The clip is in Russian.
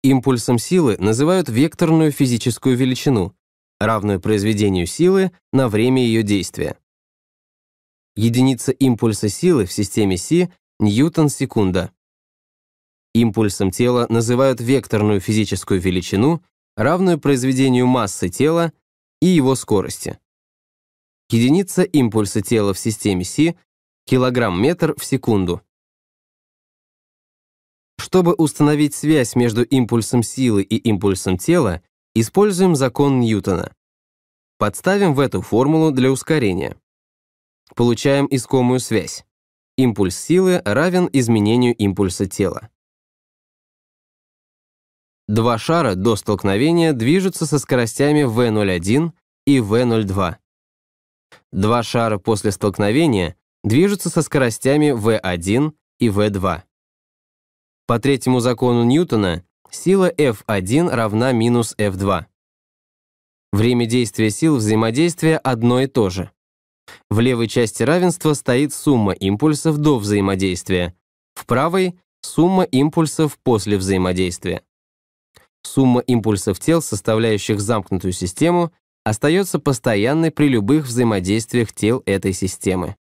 Импульсом силы называют векторную физическую величину, равную произведению силы на время ее действия. Единица импульса силы в системе Си – ньютон-секунда. Импульсом тела называют векторную физическую величину, равную произведению массы тела и его скорости. Единица импульса тела в системе Си – килограмм-метр в секунду. Чтобы установить связь между импульсом силы и импульсом тела, используем закон Ньютона. Подставим в эту формулу для ускорения. Получаем искомую связь. Импульс силы равен изменению импульса тела. Два шара до столкновения движутся со скоростями v0,1 и v0,2. Два шара после столкновения движутся со скоростями v1 и v2. По третьему закону Ньютона сила F1 равна минус F2. Время действия сил взаимодействия одно и то же. В левой части равенства стоит сумма импульсов до взаимодействия, в правой — сумма импульсов после взаимодействия. Сумма импульсов тел, составляющих замкнутую систему, остается постоянной при любых взаимодействиях тел этой системы.